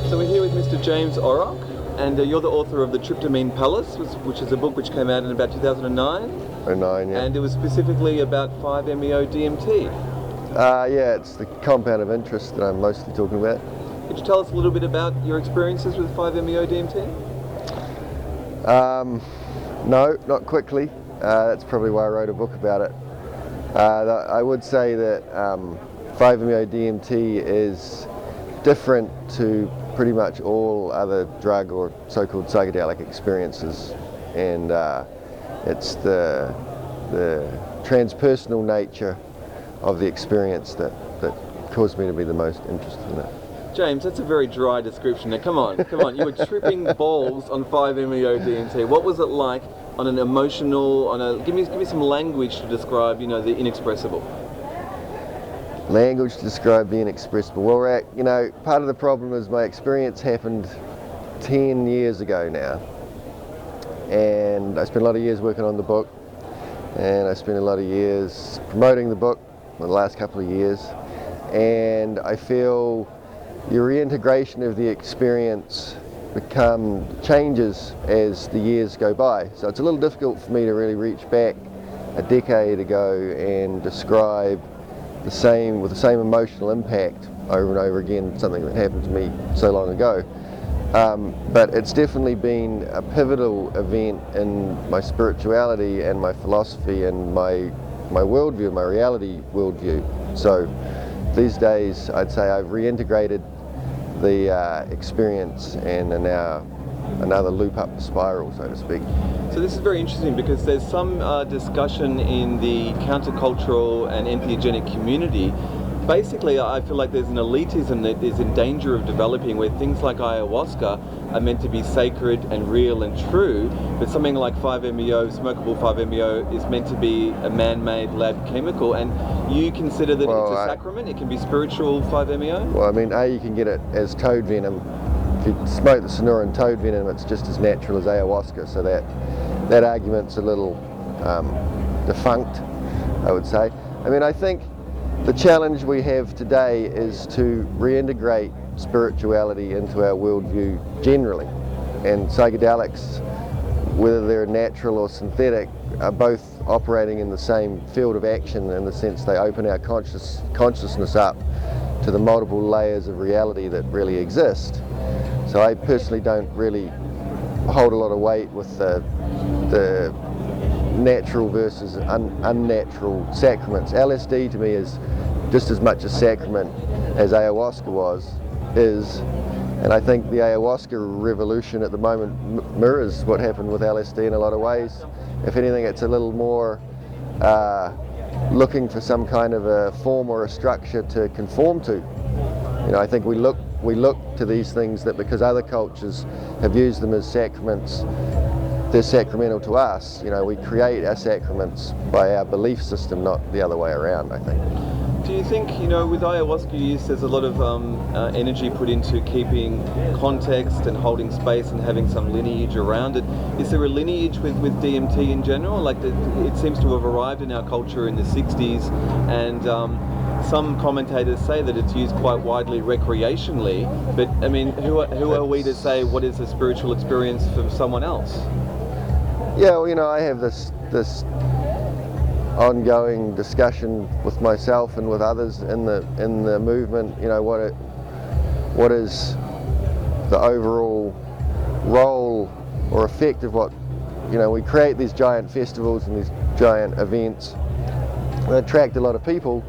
So we're here with Mr. James Oroc, and you're the author of The Tryptamine Palace, which is a book which came out in about 2009. 09, yeah. And it was specifically about 5-MeO-DMT. Yeah, it's the compound of interest that I'm mostly talking about. Could you tell us a little bit about your experiences with 5-MeO-DMT? No, not quickly. That's probably why I wrote a book about it. I would say that 5-MeO-DMT is different to pretty much all other drug or so-called psychedelic experiences, and it's the transpersonal nature of the experience that caused me to be the most interested in it. James, that's a very dry description. Now, come on. You were tripping balls on 5-MeO-DMT. What was it like on an emotional? Give me some language to describe, the inexpressible. Language to describe the inexpressible. Well, part of the problem is my experience happened 10 years ago now, and I spent a lot of years working on the book, and I spent a lot of years promoting the book the last couple of years, and I feel your reintegration of the experience changes as the years go by. So it's a little difficult for me to really reach back a decade ago and describe with the same emotional impact over and over again something that happened to me so long ago. But it's definitely been a pivotal event in my spirituality and my philosophy and my worldview, my reality worldview. So these days I'd say I've reintegrated the experience and are now another loop up the spiral, so to speak. So this is very interesting because there's some discussion in the countercultural and entheogenic community. Basically, I feel like there's an elitism that is in danger of developing where things like ayahuasca are meant to be sacred and real and true, but something like 5-MeO, smokable 5-MeO, is meant to be a man-made lab chemical, and you consider that it's a sacrament? It can be spiritual 5-MeO? Well, you can get it as toad venom. If you smoke the Sonoran toad venom, it's just as natural as ayahuasca, so that argument's a little defunct, I would say. I think the challenge we have today is to reintegrate spirituality into our worldview generally, and psychedelics, whether they're natural or synthetic, are both operating in the same field of action in the sense they open our consciousness up to the multiple layers of reality that really exist. So I personally don't really hold a lot of weight with the natural versus unnatural sacraments. LSD to me is just as much a sacrament as ayahuasca is, and I think the ayahuasca revolution at the moment mirrors what happened with LSD in a lot of ways. If anything, it's a little more looking for some kind of a form or a structure to conform to. I think we look to these things that because other cultures have used them as sacraments, they're sacramental to us. We create our sacraments by our belief system, not the other way around, I think. Do you think, with ayahuasca use, there's a lot of energy put into keeping context and holding space and having some lineage around it? Is there a lineage with DMT in general? Like, it seems to have arrived in our culture in the 60s, and some commentators say that it's used quite widely recreationally, but who are we to say what is a spiritual experience for someone else? Yeah, well, I have this ongoing discussion with myself and with others in the movement. What is the overall role or effect of what we create these giant festivals and these giant events that attract a lot of people,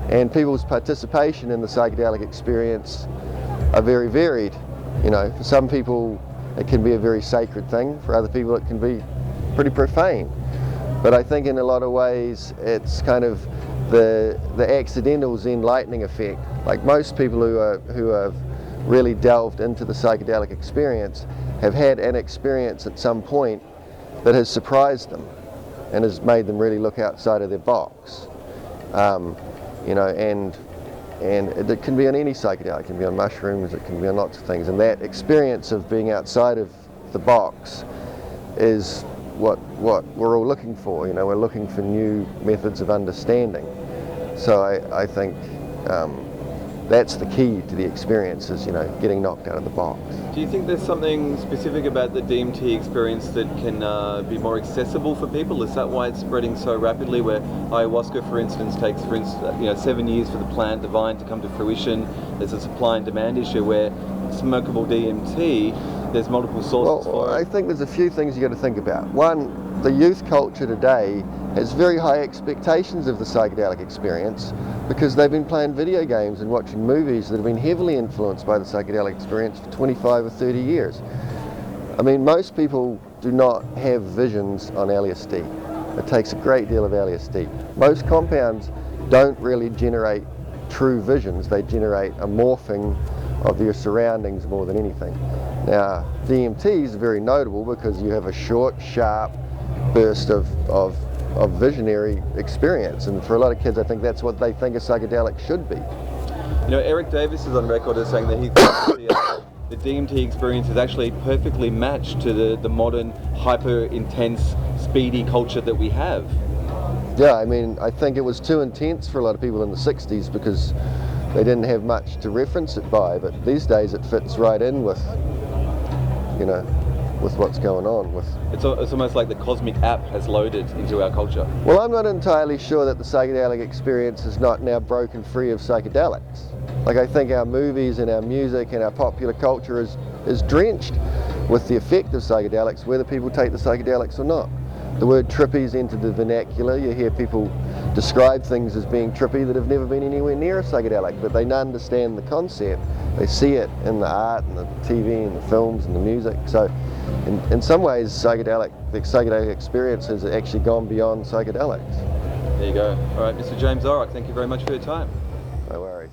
and people's participation in the psychedelic experience are very varied. For some people it can be a very sacred thing, for other people it can be pretty profane. But I think in a lot of ways it's kind of the accidental Zen lightning effect. Like most people who have really delved into the psychedelic experience have had an experience at some point that has surprised them and has made them really look outside of their box. And it can be on any psychedelic. It can be on mushrooms, it can be on lots of things, and that experience of being outside of the box is what we're all looking for. We're looking for new methods of understanding. So I think that's the key to the experience, is, you know, getting knocked out of the box. Do you think there's something specific about the DMT experience that can be more accessible for people? Is that why it's spreading so rapidly? Where ayahuasca, for instance, takes 7 years for the plant, the vine, to come to fruition. There's a supply and demand issue. Where smokable DMT, there's multiple sources for it. I think there's a few things you got to think about. One, the youth culture today has very high expectations of the psychedelic experience because they've been playing video games and watching movies that have been heavily influenced by the psychedelic experience for 25 or 30 years. I mean, most people do not have visions on LSD. It takes a great deal of LSD. Most compounds don't really generate true visions. They generate a morphing of your surroundings more than anything. Now, DMT is very notable because you have a short, sharp burst of visionary experience, and for a lot of kids I think that's what they think a psychedelic should be. You know, Eric Davis is on record as saying that he thinks the DMT experience is actually perfectly matched to the modern, hyper-intense, speedy culture that we have. Yeah, I mean, I think it was too intense for a lot of people in the 60s because they didn't have much to reference it by, but these days it fits right in with, you know, with what's going on. It's almost like the cosmic app has loaded into our culture. Well, I'm not entirely sure that the psychedelic experience is not now broken free of psychedelics. Like, I think our movies and our music and our popular culture is drenched with the effect of psychedelics, whether people take the psychedelics or not. The word trippy's entered the vernacular. You hear people describe things as being trippy that have never been anywhere near a psychedelic, but they understand the concept. They see it in the art and the TV and the films and the music. So in some ways, the psychedelic experience has actually gone beyond psychedelics. There you go. All right, Mr. James Oroc, thank you very much for your time. No worries.